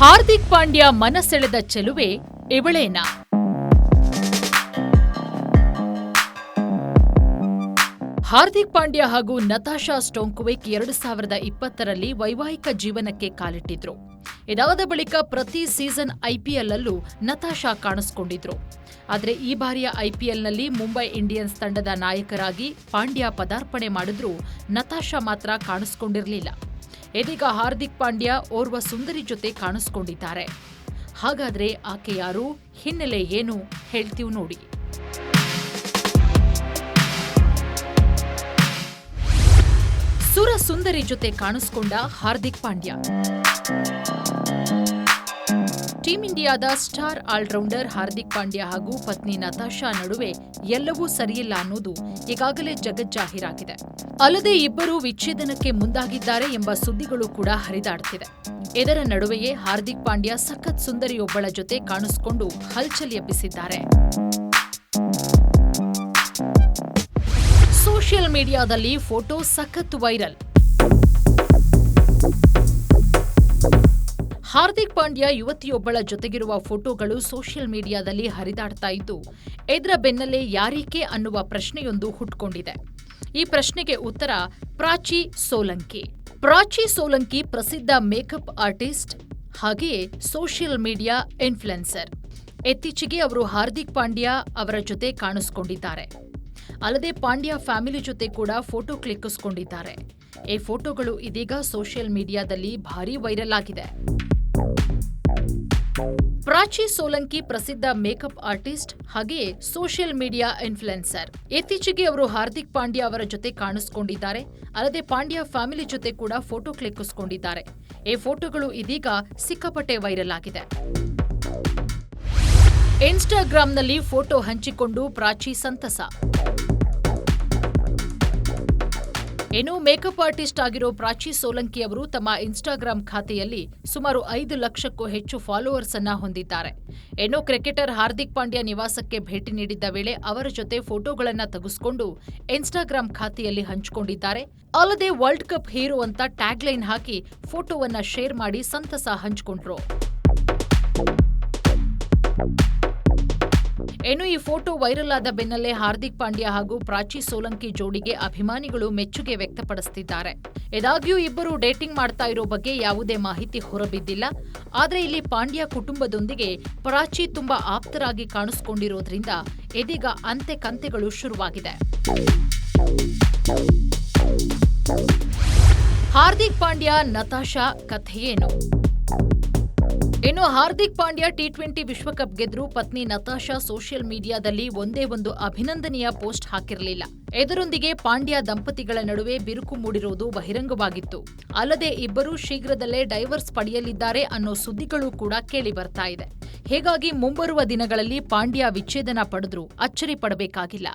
ಹಾರ್ದಿಕ್ ಪಾಂಡ್ಯ ಮನಸೆಳೆದ ಚೆಲುವೆ ಇವಳೇನಾ? ಹಾರ್ದಿಕ್ ಪಾಂಡ್ಯ ಹಾಗೂ ನತಾಶಾ ಸ್ಟೋಂಕುವಿಕ್ 2020ರಲ್ಲಿ ವೈವಾಹಿಕ ಜೀವನಕ್ಕೆ ಕಾಲಿಟ್ಟಿದ್ರು. ಇದಾದ ಬಳಿಕ ಪ್ರತಿ ಸೀಸನ್ ಐಪಿಎಲ್ ಅಲ್ಲೂ ನತಾಶಾ ಕಾಣಿಸಿಕೊಂಡಿದ್ರು. ಆದರೆ ಈ ಬಾರಿಯ ಐಪಿಎಲ್ನಲ್ಲಿ ಮುಂಬೈ ಇಂಡಿಯನ್ಸ್ ತಂಡದ ನಾಯಕರಾಗಿ ಪಾಂಡ್ಯ ಪದಾರ್ಪಣೆ ಮಾಡಿದ್ರೂ ನತಾಶಾ ಮಾತ್ರ ಕಾಣಿಸಿಕೊಂಡಿರಲಿಲ್ಲ. ಇದೀಗ ಹಾರ್ದಿಕ್ ಪಾಂಡ್ಯ ಓರ್ವ ಸುಂದರಿ ಜೊತೆ ಕಾಣಿಸಿಕೊಂಡಿದ್ದಾರೆ. ಹಾಗಾದ್ರೆ ಆಕೆ ಯಾರು, ಹಿನ್ನೆಲೆ ಏನು ಹೇಳ್ತೀವಿ ನೋಡಿ. ಸುರ ಸುಂದರಿ ಜೊತೆ ಕಾಣಿಸಿಕೊಂಡ ಹಾರ್ದಿಕ್ ಪಾಂಡ್ಯ. ಟೀಂ ಇಂಡಿಯಾದ ಸ್ಟಾರ್ ಆಲ್ರೌಂಡರ್ ಹಾರ್ದಿಕ್ ಪಾಂಡ್ಯ ಹಾಗೂ ಪತ್ನಿ ನತಾಶಾ ನಡುವೆ ಎಲ್ಲವೂ ಸರಿಯಿಲ್ಲ ಅನ್ನೋದು ಈಗಾಗಲೇ ಜಗಜ್ಜಾಹೀರಾಗಿದೆ. ಅಲ್ಲದೆ ಇಬ್ಬರು ವಿಚ್ಛೇದನಕ್ಕೆ ಮುಂದಾಗಿದ್ದಾರೆ ಎಂಬ ಸುದ್ದಿಗಳು ಕೂಡ ಹರಿದಾಡ್ತಿದೆ. ಇದರ ನಡುವೆಯೇ ಹಾರ್ದಿಕ್ ಪಾಂಡ್ಯ ಸಖತ್ ಸುಂದರಿಯೊಬ್ಬಳ ಜೊತೆ ಕಾಣಿಸಿಕೊಂಡು ಹಲ್ಚಲ್ ಎಬ್ಬಿಸಿದ್ದಾರೆ. ಸೋಷಿಯಲ್ ಮೀಡಿಯಾದಲ್ಲಿ ಫೋಟೋ ಸಖತ್ ವೈರಲ್. ಹಾರ್ದಿಕ್ ಪಾಂಡ್ಯ ಯುವತಿಯೊಬ್ಬಳ ಜೊತೆಗಿರುವ ಫೋಟೋಗಳು ಸೋಷಿಯಲ್ ಮೀಡಿಯಾದಲ್ಲಿ ಹರಿದಾಡ್ತಾ ಇದ್ದು, ಇದರ ಬೆನ್ನಲ್ಲೇ ಯಾರೀಕೆ ಅನ್ನುವ ಪ್ರಶ್ನೆಯೊಂದು ಹುಟ್ಕೊಂಡಿದೆ. ಈ ಪ್ರಶ್ನೆಗೆ ಉತ್ತರ ಪ್ರಾಚಿ ಸೋಲಂಕಿ. ಪ್ರಾಚಿ ಸೋಲಂಕಿ ಪ್ರಸಿದ್ಧ ಮೇಕಪ್ ಆರ್ಟಿಸ್ಟ್, ಹಾಗೆಯೇ ಸೋಷಿಯಲ್ ಮೀಡಿಯಾ ಇನ್ಫ್ಲುಯೆನ್ಸರ್. ಇತ್ತೀಚೆಗೆ ಅವರು ಹಾರ್ದಿಕ್ ಪಾಂಡ್ಯ ಅವರ ಜೊತೆ ಕಾಣಿಸಿಕೊಂಡಿದ್ದಾರೆ. ಅಲ್ಲದೆ ಪಾಂಡ್ಯ ಫ್ಯಾಮಿಲಿ ಜೊತೆ ಕೂಡ ಫೋಟೋ ಕ್ಲಿಕ್ಕಿಸಿಕೊಂಡಿದ್ದಾರೆ. ಈ ಫೋಟೋಗಳು ಇದೀಗ ಸೋಷಿಯಲ್ ಮೀಡಿಯಾದಲ್ಲಿ ಭಾರೀ ವೈರಲ್ ಆಗಿದೆ. ಪ್ರಾಚಿ ಸೋಲಂಕಿ ಪ್ರಸಿದ್ಧ ಮೇಕಪ್ ಆರ್ಟಿಸ್ಟ್, ಹಾಗೆಯೇ ಸೋಷಿಯಲ್ ಮೀಡಿಯಾ ಇನ್ಫ್ಲುಯೆನ್ಸರ್. ಇತ್ತೀಚೆಗೆ ಅವರು ಹಾರ್ದಿಕ್ ಪಾಂಡ್ಯ ಅವರ ಜೊತೆ ಕಾಣಿಸಿಕೊಂಡಿದ್ದಾರೆ. ಅಲ್ಲದೆ ಪಾಂಡ್ಯ ಫ್ಯಾಮಿಲಿ ಜೊತೆ ಕೂಡ ಫೋಟೋ ಕ್ಲಿಕ್ಕಿಸಿಕೊಂಡಿದ್ದಾರೆ. ಈ ಫೋಟೋಗಳು ಇದೀಗ ಸಿಕ್ಕಾಪಟ್ಟೆ ವೈರಲ್ ಆಗಿದೆ. ಇನ್ಸ್ಟಾಗ್ರಾಂನಲ್ಲಿ ಫೋಟೋ ಹಂಚಿಕೊಂಡು ಪ್ರಾಚಿ ಸಂತಸ. ಇನ್ನು ಮೇಕಪ್ ಆರ್ಟಿಸ್ಟ್ ಆಗಿರೋ ಪ್ರಾಚಿ ಸೋಲಂಕಿ ಅವರು ತಮ್ಮ ಇನ್ಸ್ಟಾಗ್ರಾಂ ಖಾತೆಯಲ್ಲಿ ಸುಮಾರು 5 ಲಕ್ಷಕ್ಕೂ ಹೆಚ್ಚು ಫಾಲೋವರ್ಸ್ ಅನ್ನ ಹೊಂದಿದ್ದಾರೆ. ಇನ್ನು ಕ್ರಿಕೆಟರ್ ಹಾರ್ದಿಕ್ ಪಾಂಡ್ಯ ನಿವಾಸಕ್ಕೆ ಭೇಟಿ ನೀಡಿದ್ದ ವೇಳೆ ಅವರ ಜೊತೆ ಫೋಟೋಗಳನ್ನ ತೆಗೆಸಿಕೊಂಡು ಇನ್ಸ್ಟಾಗ್ರಾಂ ಖಾತೆಯಲ್ಲಿ ಹಂಚಿಕೊಂಡಿದ್ದಾರೆ. ಅಲ್ಲದೆ ವರ್ಲ್ಡ್ ಕಪ್ ಹೀರೋ ಅಂತ ಟ್ಯಾಗ್ ಲೈನ್ ಹಾಕಿ ಫೋಟೋವನ್ನ ಶೇರ್ ಮಾಡಿ ಸಂತಸ ಹಂಚಿಕೊಂಡ್ರು. ಇನ್ನು ಈ ಫೋಟೋ ವೈರಲ್ ಆದ ಬೆನ್ನಲ್ಲೇ ಹಾರ್ದಿಕ್ ಪಾಂಡ್ಯ ಹಾಗೂ ಪ್ರಾಚಿ ಸೋಲಂಕಿ ಜೋಡಿಗೆ ಅಭಿಮಾನಿಗಳು ಮೆಚ್ಚುಗೆ ವ್ಯಕ್ತಪಡಿಸುತ್ತಿದ್ದಾರೆ. ಇದಾಗ್ಯೂ ಇಬ್ಬರು ಡೇಟಿಂಗ್ ಮಾಡ್ತಾ ಇರೋ ಬಗ್ಗೆ ಯಾವುದೇ ಮಾಹಿತಿ ಹೊರಬಿದ್ದಿಲ್ಲ. ಆದರೆ ಇಲ್ಲಿ ಪಾಂಡ್ಯ ಕುಟುಂಬದೊಂದಿಗೆ ಪ್ರಾಚಿ ತುಂಬಾ ಆಪ್ತರಾಗಿ ಕಾಣಿಸಿಕೊಂಡಿರೋದ್ರಿಂದ ಇದೀಗ ಅಂತೆ ಕಂತೆಗಳು ಶುರುವಾಗಿದೆ. ಹಾರ್ದಿಕ್ ಪಾಂಡ್ಯ ನತಾಶಾ ಕಥೆಯೇನು? ಇನ್ನು ಹಾರ್ದಿಕ್ ಪಾಂಡ್ಯ ಟಿ20 ವಿಶ್ವಕಪ್ ಗೆದ್ರೂ ಪತ್ನಿ ನತಾಶಾ ಸೋಷಿಯಲ್ ಮೀಡಿಯಾದಲ್ಲಿ ಒಂದೇ ಒಂದು ಅಭಿನಂದನೆಯ ಪೋಸ್ಟ್ ಹಾಕಿರಲಿಲ್ಲ. ಇದರೊಂದಿಗೆ ಪಾಂಡ್ಯ ದಂಪತಿಗಳ ನಡುವೆ ಬಿರುಕು ಮೂಡಿರುವುದು ಬಹಿರಂಗವಾಗಿತ್ತು. ಅಲ್ಲದೆ ಇಬ್ಬರೂ ಶೀಘ್ರದಲ್ಲೇ ಡೈವರ್ಸ್ ಪಡೆಯಲಿದ್ದಾರೆ ಅನ್ನೋ ಸುದ್ದಿಗಳು ಕೂಡ ಕೇಳಿ ಬರ್ತಾ ಇದೆ. ಹೀಗಾಗಿ ಮುಂಬರುವ ದಿನಗಳಲ್ಲಿ ಪಾಂಡ್ಯ ವಿಚ್ಛೇದನ ಪಡೆದ್ರೂ ಅಚ್ಚರಿ ಪಡಬೇಕಾಗಿಲ್ಲ.